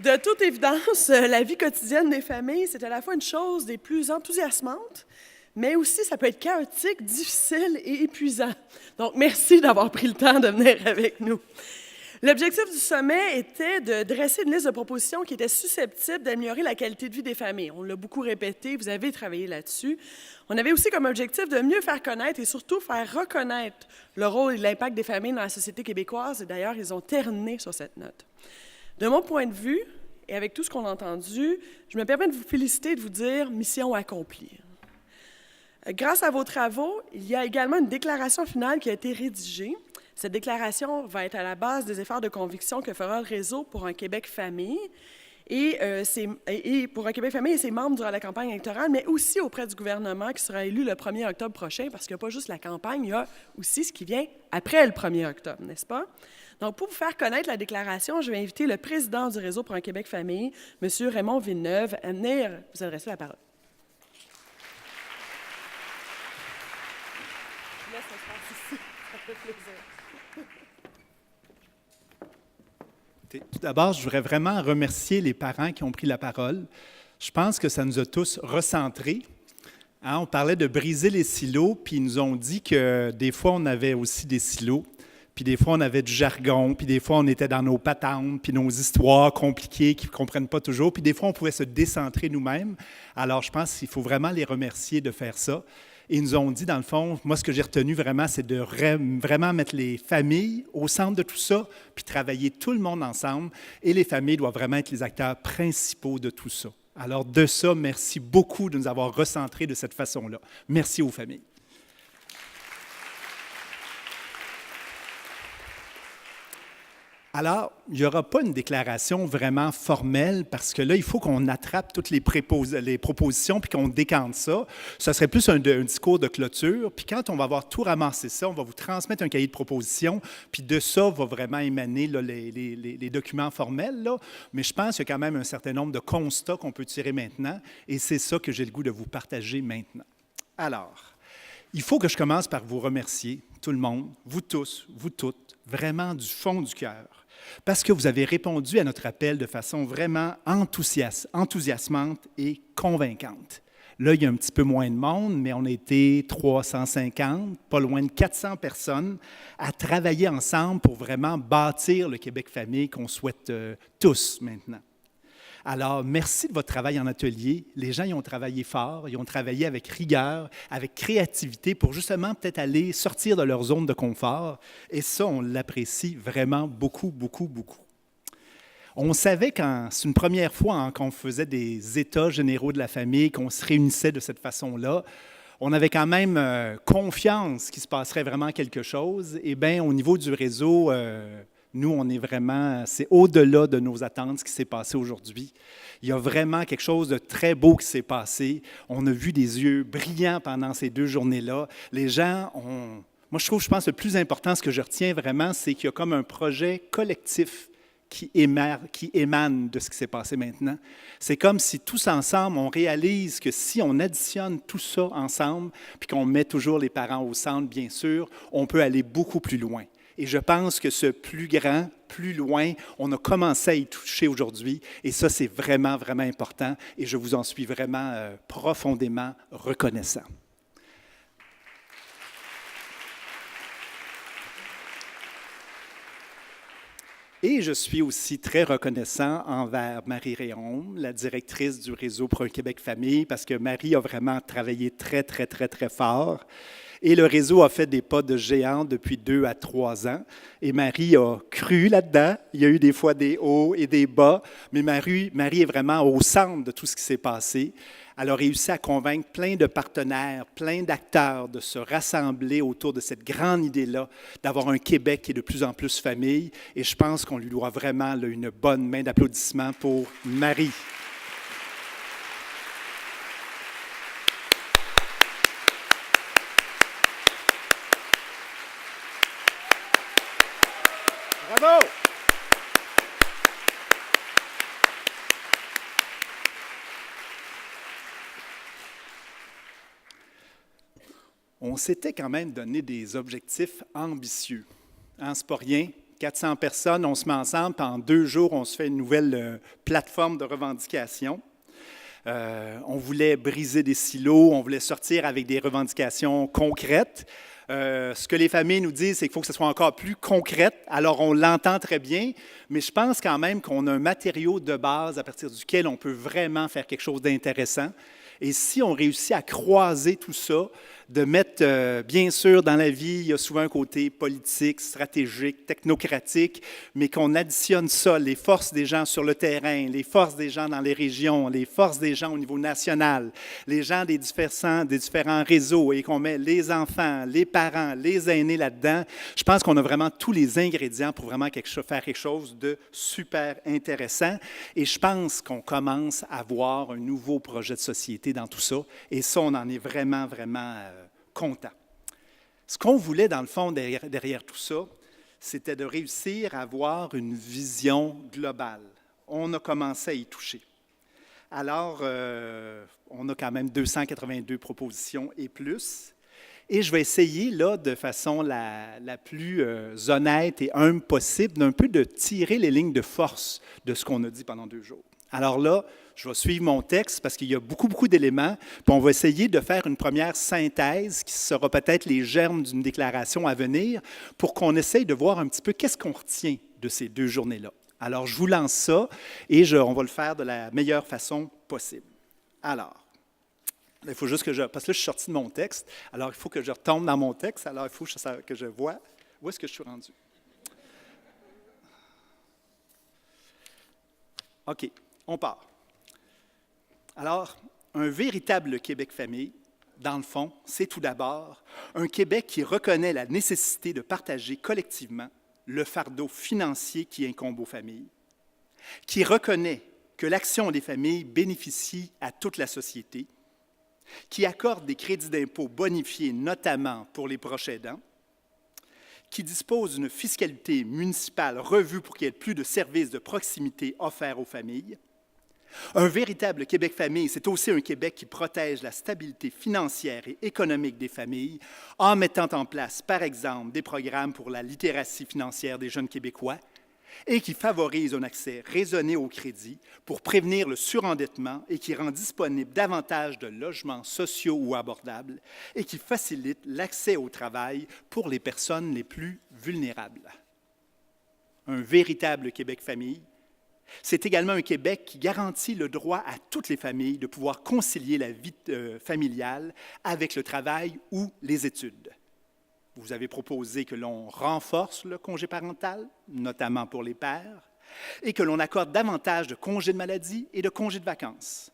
De toute évidence, la vie quotidienne des familles, c'est à la fois une chose des plus enthousiasmantes, mais aussi ça peut être chaotique, difficile et épuisant. Donc, merci d'avoir pris le temps de venir avec nous. L'objectif du sommet était de dresser une liste de propositions qui étaient susceptibles d'améliorer la qualité de vie des familles. On l'a beaucoup répété, vous avez travaillé là-dessus. On avait aussi comme objectif de mieux faire connaître et surtout faire reconnaître le rôle et l'impact des familles dans la société québécoise. Et d'ailleurs, ils ont terminé sur cette note. De mon point de vue, et avec tout ce qu'on a entendu, je me permets de vous féliciter et de vous dire « mission accomplie ». Grâce à vos travaux, il y a également une déclaration finale qui a été rédigée. Cette déclaration va être à la base des efforts de conviction que fera le Réseau pour un Québec famille et pour un Québec famille et ses membres durant la campagne électorale, mais aussi auprès du gouvernement qui sera élu le 1er octobre prochain, parce qu'il n'y a pas juste la campagne, il y a aussi ce qui vient après le 1er octobre, n'est-ce pas? Donc, pour vous faire connaître la déclaration, je vais inviter le président du Réseau pour un Québec famille, M. Raymond Villeneuve, à venir vous adresser la parole. Je laisse l'espace ici, ça fait plaisir. Tout d'abord, je voudrais vraiment remercier les parents qui ont pris la parole. Je pense que ça nous a tous recentrés. On parlait de briser les silos, puis ils nous ont dit que des fois, on avait aussi des silos, puis des fois, on avait du jargon, puis des fois, on était dans nos patentes, puis nos histoires compliquées qu'ils ne comprennent pas toujours, puis des fois, on pouvait se décentrer nous-mêmes. Alors, je pense qu'il faut vraiment les remercier de faire ça. Et ils nous ont dit, dans le fond, moi, ce que j'ai retenu vraiment, c'est de vraiment mettre les familles au centre de tout ça, puis travailler tout le monde ensemble. Et les familles doivent vraiment être les acteurs principaux de tout ça. Alors, de ça, merci beaucoup de nous avoir recentrés de cette façon-là. Merci aux familles. Alors, il n'y aura pas une déclaration vraiment formelle parce que là, il faut qu'on attrape toutes les propositions puis qu'on décante ça. Ce serait plus un discours de clôture. Puis quand on va avoir tout ramassé ça, on va vous transmettre un cahier de propositions. Puis de ça va vraiment émaner là, les documents formels. Là. Mais je pense qu'il y a quand même un certain nombre de constats qu'on peut tirer maintenant. Et c'est ça que j'ai le goût de vous partager maintenant. Alors, il faut que je commence par vous remercier, tout le monde, vous tous, vous toutes, vraiment du fond du cœur. Parce que vous avez répondu à notre appel de façon vraiment enthousiasmante et convaincante. Là, il y a un petit peu moins de monde, mais on a été 350, pas loin de 400 personnes à travailler ensemble pour vraiment bâtir le Québec famille qu'on souhaite tous maintenant. Alors, merci de votre travail en atelier. Les gens y ont travaillé fort, ils ont travaillé avec rigueur, avec créativité pour justement peut-être aller sortir de leur zone de confort. Et ça, on l'apprécie vraiment beaucoup, beaucoup, beaucoup. On savait quand c'est une première fois qu'on faisait des états généraux de la famille, qu'on se réunissait de cette façon-là, on avait quand même confiance qu'il se passerait vraiment quelque chose. Et bien, au niveau du réseau, nous, on est vraiment, c'est au-delà de nos attentes ce qui s'est passé aujourd'hui. Il y a vraiment quelque chose de très beau qui s'est passé. On a vu des yeux brillants pendant ces 2 journées-là. Les gens ont... Moi, je pense que le plus important, ce que je retiens vraiment, c'est qu'il y a comme un projet collectif qui émane de ce qui s'est passé maintenant. C'est comme si tous ensemble, on réalise que si on additionne tout ça ensemble, puis qu'on met toujours les parents au centre, bien sûr, on peut aller beaucoup plus loin. Et je pense que ce plus grand, plus loin, on a commencé à y toucher aujourd'hui. Et ça, c'est vraiment, vraiment important. Et je vous en suis vraiment profondément reconnaissant. Et je suis aussi très reconnaissant envers Marie Réaume, la directrice du Réseau pour un Québec famille, parce que Marie a vraiment travaillé très, très, très, très fort. Et le réseau a fait des pas de géant depuis 2 à 3 ans. Et Marie a cru là-dedans. Il y a eu des fois des hauts et des bas, mais Marie est vraiment au centre de tout ce qui s'est passé. Elle a réussi à convaincre plein de partenaires, plein d'acteurs de se rassembler autour de cette grande idée-là, d'avoir un Québec qui est de plus en plus famille. Et je pense qu'on lui doit vraiment là, une bonne main d'applaudissements pour Marie. Bravo! On s'était quand même donné des objectifs ambitieux. Hein, c'est pas rien. 400 personnes, on se met ensemble, puis en 2 jours, on se fait une nouvelle plateforme de revendication. On voulait briser des silos, on voulait sortir avec des revendications concrètes. Ce que les familles nous disent, c'est qu'il faut que ce soit encore plus concret. Alors, on l'entend très bien, mais je pense quand même qu'on a un matériau de base à partir duquel on peut vraiment faire quelque chose d'intéressant. Et si on réussit à croiser tout ça, de mettre, bien sûr, dans la vie, il y a souvent un côté politique, stratégique, technocratique, mais qu'on additionne ça, les forces des gens sur le terrain, les forces des gens dans les régions, les forces des gens au niveau national, les gens des différents réseaux, et qu'on met les enfants, les parents, les aînés là-dedans, je pense qu'on a vraiment tous les ingrédients pour vraiment faire quelque chose de super intéressant. Et je pense qu'on commence à voir un nouveau projet de société dans tout ça. Et ça, on en est vraiment, vraiment content. Ce qu'on voulait, dans le fond, derrière tout ça, c'était de réussir à avoir une vision globale. On a commencé à y toucher. Alors, on a quand même 282 propositions et plus. Et je vais essayer, là, de façon la plus honnête et humble possible, d'un peu de tirer les lignes de force de ce qu'on a dit pendant 2 jours. Alors là, je vais suivre mon texte parce qu'il y a beaucoup d'éléments, puis on va essayer de faire une première synthèse qui sera peut-être les germes d'une déclaration à venir pour qu'on essaye de voir un petit peu qu'est-ce qu'on retient de ces 2 journées-là. Alors, je vous lance ça et on va le faire de la meilleure façon possible. Alors, il faut juste parce que là, je suis sorti de mon texte, alors il faut que je retombe dans mon texte, alors il faut que je vois où est-ce que je suis rendu. OK, on part. Alors, un véritable Québec famille, dans le fond, c'est tout d'abord un Québec qui reconnaît la nécessité de partager collectivement le fardeau financier qui incombe aux familles, qui reconnaît que l'action des familles bénéficie à toute la société, qui accorde des crédits d'impôt bonifiés, notamment pour les proches aidants, qui dispose d'une fiscalité municipale revue pour qu'il y ait plus de services de proximité offerts aux familles. Un véritable Québec famille, c'est aussi un Québec qui protège la stabilité financière et économique des familles en mettant en place, par exemple, des programmes pour la littératie financière des jeunes Québécois et qui favorise un accès raisonné au crédit pour prévenir le surendettement et qui rend disponible davantage de logements sociaux ou abordables et qui facilite l'accès au travail pour les personnes les plus vulnérables. Un véritable Québec famille, c'est également un Québec qui garantit le droit à toutes les familles de pouvoir concilier la vie familiale avec le travail ou les études. Vous avez proposé que l'on renforce le congé parental, notamment pour les pères, et que l'on accorde davantage de congés de maladie et de congés de vacances.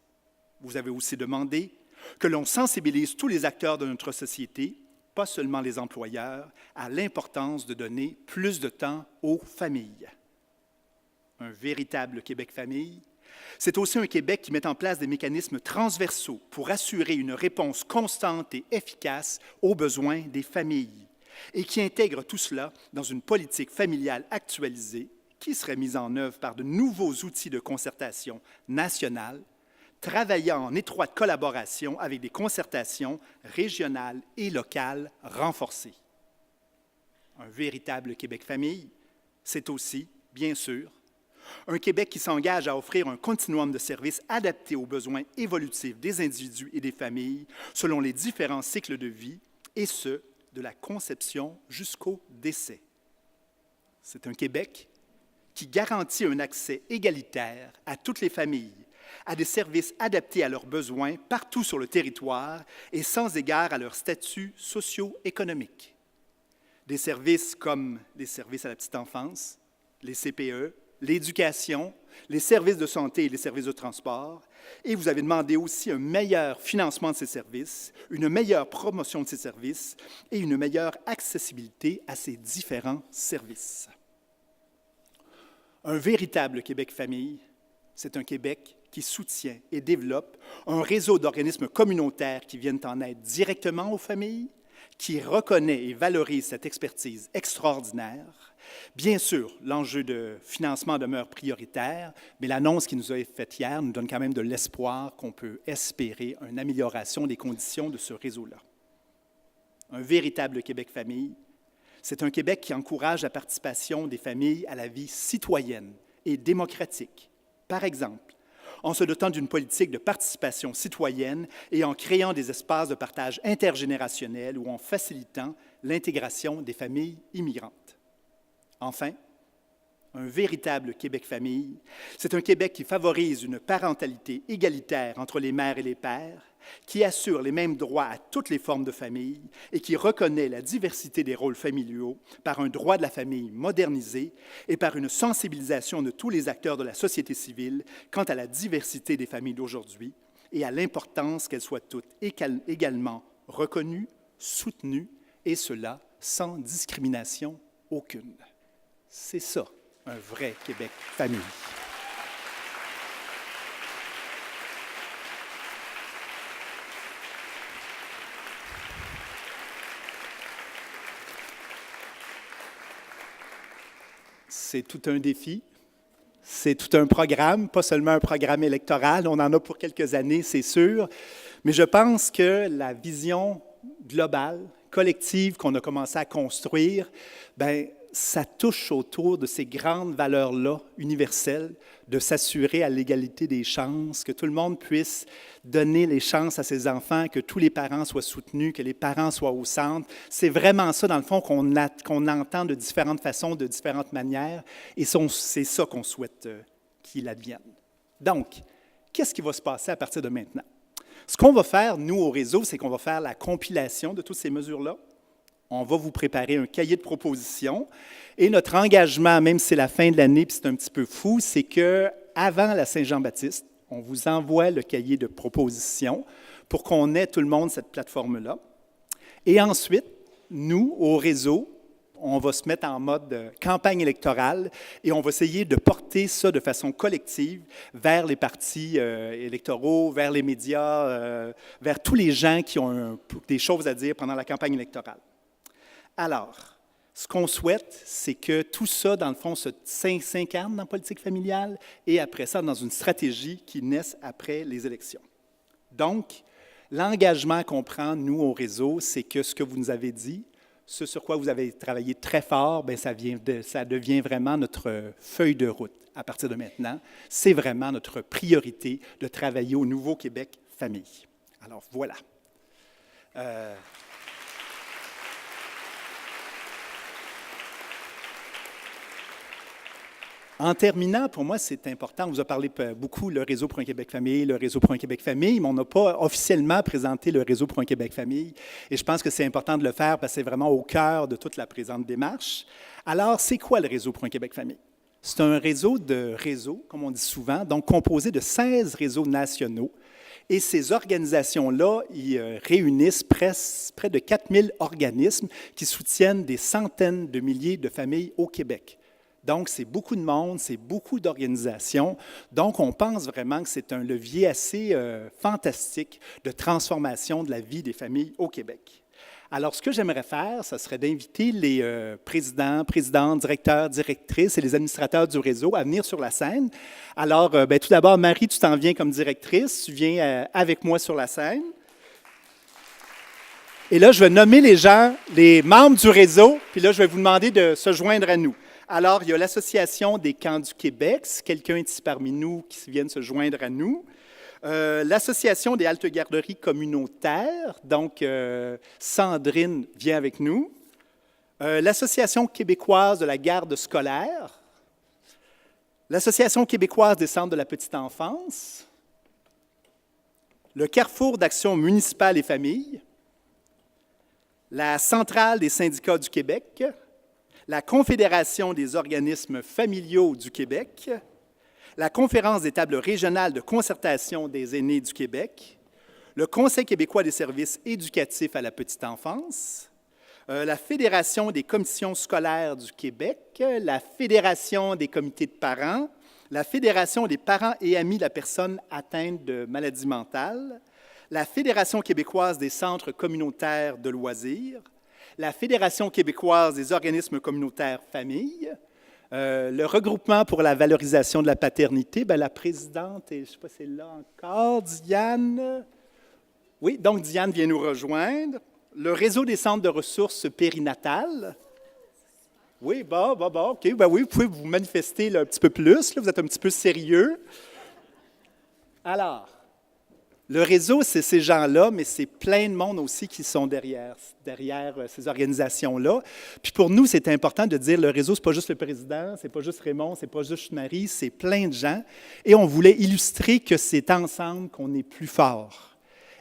Vous avez aussi demandé que l'on sensibilise tous les acteurs de notre société, pas seulement les employeurs, à l'importance de donner plus de temps aux familles. Un véritable Québec famille, c'est aussi un Québec qui met en place des mécanismes transversaux pour assurer une réponse constante et efficace aux besoins des familles et qui intègre tout cela dans une politique familiale actualisée qui serait mise en œuvre par de nouveaux outils de concertation nationale, travaillant en étroite collaboration avec des concertations régionales et locales renforcées. Un véritable Québec famille, c'est aussi, bien sûr, un Québec qui s'engage à offrir un continuum de services adapté aux besoins évolutifs des individus et des familles selon les différents cycles de vie, et ce, de la conception jusqu'au décès. C'est un Québec qui garantit un accès égalitaire à toutes les familles, à des services adaptés à leurs besoins partout sur le territoire et sans égard à leur statut socio-économique. Des services comme les services à la petite enfance, les CPE, l'éducation, les services de santé et les services de transport. Et vous avez demandé aussi un meilleur financement de ces services, une meilleure promotion de ces services et une meilleure accessibilité à ces différents services. Un véritable Québec famille, c'est un Québec qui soutient et développe un réseau d'organismes communautaires qui viennent en aide directement aux familles, qui reconnaît et valorise cette expertise extraordinaire. Bien sûr, l'enjeu de financement demeure prioritaire, mais l'annonce qui nous a été faite hier nous donne quand même de l'espoir qu'on peut espérer une amélioration des conditions de ce réseau-là. Un véritable Québec famille, C'est un Québec qui encourage la participation des familles à la vie citoyenne et démocratique. Par exemple, en se dotant d'une politique de participation citoyenne et en créant des espaces de partage intergénérationnel ou en facilitant l'intégration des familles immigrantes. Enfin, un véritable Québec famille, c'est un Québec qui favorise une parentalité égalitaire entre les mères et les pères, qui assure les mêmes droits à toutes les formes de famille et qui reconnaît la diversité des rôles familiaux par un droit de la famille modernisé et par une sensibilisation de tous les acteurs de la société civile quant à la diversité des familles d'aujourd'hui et à l'importance qu'elles soient toutes également reconnues, soutenues, et cela sans discrimination aucune. C'est ça, un vrai Québec famille. C'est tout un défi, c'est tout un programme, pas seulement un programme électoral, on en a pour quelques années, c'est sûr, mais je pense que la vision globale, collective qu'on a commencé à construire, bien, ça touche autour de ces grandes valeurs-là, universelles, de s'assurer à l'égalité des chances, que tout le monde puisse donner les chances à ses enfants, que tous les parents soient soutenus, que les parents soient au centre. C'est vraiment ça, dans le fond, qu'on entend de différentes façons, de différentes manières, et c'est ça qu'on souhaite qu'il advienne. Donc, qu'est-ce qui va se passer à partir de maintenant? Ce qu'on va faire, nous, au réseau, c'est qu'on va faire la compilation de toutes ces mesures-là. On va vous préparer un cahier de propositions. Et notre engagement, même si c'est la fin de l'année, puis c'est un petit peu fou, c'est qu'avant la Saint-Jean-Baptiste, on vous envoie le cahier de propositions pour qu'on ait tout le monde cette plateforme-là. Et ensuite, nous, au réseau, on va se mettre en mode campagne électorale et on va essayer de porter ça de façon collective vers les partis électoraux, vers les médias, vers tous les gens qui ont des choses à dire pendant la campagne électorale. Alors, ce qu'on souhaite, c'est que tout ça, dans le fond, s'incarne dans la politique familiale et après ça, dans une stratégie qui naisse après les élections. Donc, l'engagement qu'on prend, nous, au réseau, c'est que ce que vous nous avez dit, ce sur quoi vous avez travaillé très fort, bien, ça devient vraiment notre feuille de route à partir de maintenant. C'est vraiment notre priorité de travailler au Nouveau Québec famille. Alors, voilà. En terminant, pour moi, c'est important, on vous a parlé beaucoup le Réseau pour un Québec famille, le Réseau pour un Québec famille, mais on n'a pas officiellement présenté le Réseau pour un Québec famille. Et je pense que c'est important de le faire parce que c'est vraiment au cœur de toute la présente démarche. Alors, c'est quoi le Réseau pour un Québec famille? C'est un réseau de réseaux, comme on dit souvent, donc composé de 16 réseaux nationaux. Et ces organisations-là, ils réunissent près de 4000 organismes qui soutiennent des centaines de milliers de familles au Québec. Donc, c'est beaucoup de monde, c'est beaucoup d'organisations. Donc, on pense vraiment que c'est un levier assez fantastique de transformation de la vie des familles au Québec. Alors, ce que j'aimerais faire, ce serait d'inviter les présidents, présidentes, directeurs, directrices et les administrateurs du réseau à venir sur la scène. Alors, tout d'abord, Marie, tu t'en viens comme directrice, tu viens avec moi sur la scène. Et là, je vais nommer les gens, les membres du réseau, puis là, je vais vous demander de se joindre à nous. Alors, il y a l'Association des camps du Québec, si quelqu'un est ici parmi nous qui vient de se joindre à nous. L'Association des haltes-garderies communautaires, donc Sandrine vient avec nous. L'Association québécoise de la garde scolaire. L'Association québécoise des centres de la petite enfance. Le Carrefour d'action municipale et famille. La Centrale des syndicats du Québec. La Confédération des organismes familiaux du Québec, la Conférence des tables régionales de concertation des aînés du Québec, le Conseil québécois des services éducatifs à la petite enfance, la Fédération des commissions scolaires du Québec, la Fédération des comités de parents, la Fédération des parents et amis de la personne atteinte de maladie mentale, la Fédération québécoise des centres communautaires de loisirs, la Fédération québécoise des organismes communautaires familles, le regroupement pour la valorisation de la paternité, bien, la présidente, et je ne sais pas si c'est là encore, Diane. Oui, donc Diane vient nous rejoindre. Le réseau des centres de ressources périnatales. Oui, bon, OK. Ben oui, vous pouvez vous manifester là, un petit peu plus. Là, vous êtes un petit peu sérieux. Alors, le réseau, c'est ces gens-là, mais c'est plein de monde aussi qui sont derrière ces organisations-là. Puis pour nous, c'est important de dire, le réseau, c'est pas juste le président, c'est pas juste Raymond, c'est pas juste Marie, c'est plein de gens. Et on voulait illustrer que c'est ensemble qu'on est plus fort.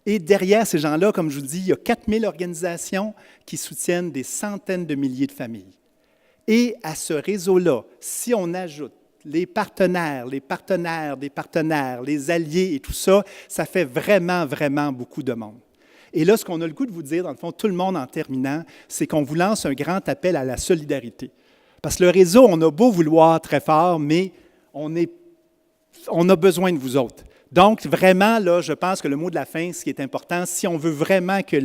Et derrière ces gens-là, comme je vous dis, il y a 4000 organisations qui soutiennent des centaines de milliers de familles. Et à ce réseau-là, si on ajoute les partenaires, les alliés et tout ça, ça fait vraiment, vraiment beaucoup de monde. Et là, ce qu'on a le goût de vous dire, dans le fond, tout le monde en terminant, c'est qu'on vous lance un grand appel à la solidarité. Parce que le réseau, on a beau vouloir très fort, mais on a besoin de vous autres. Donc, vraiment, là, je pense que le mot de la fin, ce qui est important, si on veut vraiment que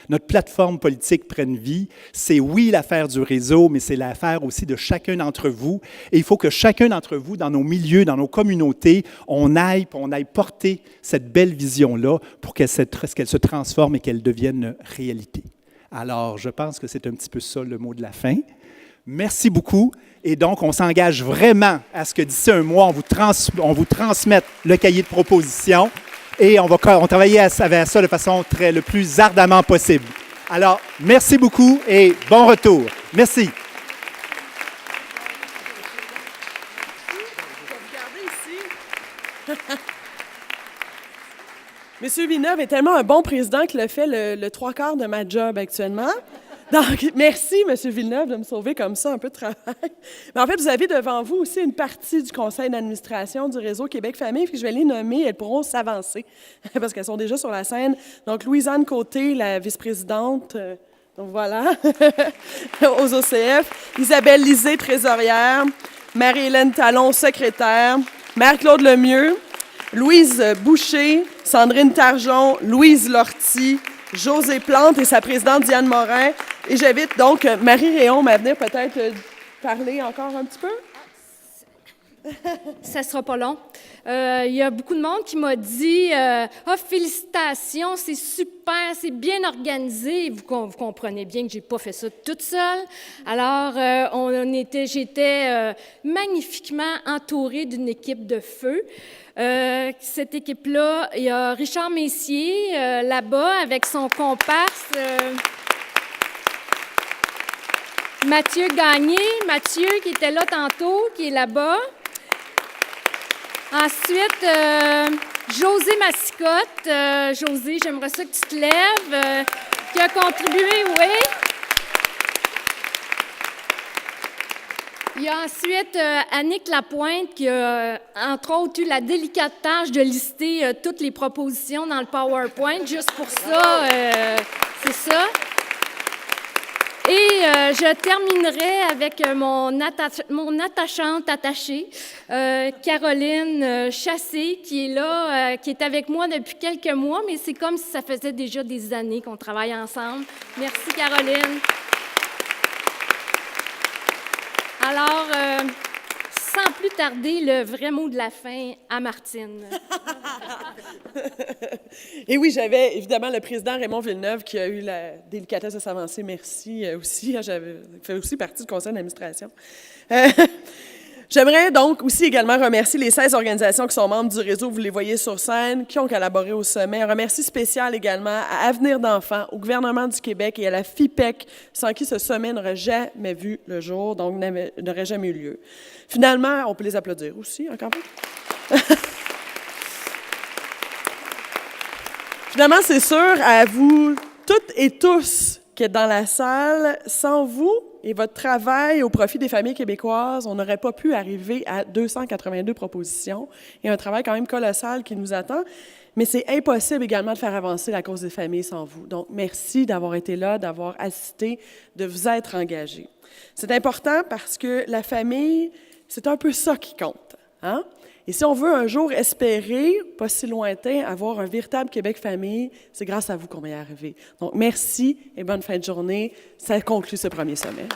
notre plateforme politique prenne vie, c'est oui l'affaire du réseau, mais c'est l'affaire aussi de chacun d'entre vous. Et il faut que chacun d'entre vous, dans nos milieux, dans nos communautés, on aille porter cette belle vision-là pour qu'elle se transforme et qu'elle devienne réalité. Alors, je pense que c'est un petit peu ça le mot de la fin. Merci beaucoup. Et donc, on s'engage vraiment à ce que d'ici un mois, on vous transmette le cahier de propositions et on va travailler avec ça de façon le plus ardemment possible. Alors, merci beaucoup et bon retour. Merci. Monsieur Villeneuve est tellement un bon président qu'il a fait le trois quarts de ma job actuellement. Donc, merci, M. Villeneuve, de me sauver comme ça un peu de travail. Mais en fait, vous avez devant vous aussi une partie du conseil d'administration du réseau Québec Famille, puis je vais les nommer, elles pourront s'avancer, parce qu'elles sont déjà sur la scène. Donc, Louise-Anne Côté, la vice-présidente, donc voilà, aux OCF. Isabelle Lisée, trésorière. Marie-Hélène Talon, secrétaire. Mère-Claude Lemieux. Louise Boucher, Sandrine Tarjon, Louise Lortie, José Plante et sa présidente Diane Morin. Et j'invite donc Marie Réaume à venir peut-être parler encore un petit peu. Ça ne sera pas long. Il y a beaucoup de monde qui m'a dit félicitations, c'est super, c'est bien organisé. Vous comprenez bien que je n'ai pas fait ça toute seule. Alors, j'étais magnifiquement entourée d'une équipe de feu. Cette équipe-là, il y a Richard Messier là-bas avec son comparse. Mathieu Gagné, Mathieu qui était là tantôt, qui est là-bas. Ensuite, José Massicotte. José, j'aimerais ça que tu te lèves. Qui a contribué, oui. Il y a ensuite Annick Lapointe qui a, entre autres, eu la délicate tâche de lister toutes les propositions dans le PowerPoint. Juste pour ça, c'est ça. Et je terminerai avec mon attachante attachée, Caroline Chassé, qui est là, qui est avec moi depuis quelques mois, mais c'est comme si ça faisait déjà des années qu'on travaille ensemble. Merci, Caroline. Alors, sans plus tarder, le vrai mot de la fin à Martine. Et oui, j'avais évidemment le président Raymond Villeneuve qui a eu la délicatesse de s'avancer. Merci aussi. J'avais fait aussi partie du conseil d'administration. J'aimerais donc aussi également remercier les 16 organisations qui sont membres du réseau, vous les voyez sur scène, qui ont collaboré au sommet. Un remercie spécial également à Avenir d'enfants, au gouvernement du Québec et à la FIPEC, sans qui ce sommet n'aurait jamais vu le jour, donc n'aurait jamais eu lieu. Finalement, on peut les applaudir aussi, encore plus. Finalement, c'est sûr, à vous toutes et tous qui êtes dans la salle, sans vous et votre travail au profit des familles québécoises, on n'aurait pas pu arriver à 282 propositions. Il y a un travail quand même colossal qui nous attend, mais c'est impossible également de faire avancer la cause des familles sans vous. Donc, merci d'avoir été là, d'avoir assisté, de vous être engagés. C'est important parce que la famille, c'est un peu ça qui compte, hein? Et si on veut un jour espérer, pas si lointain, avoir un véritable Québec famille, c'est grâce à vous qu'on va y arriver. Donc, merci et bonne fin de journée. Ça conclut ce premier sommet.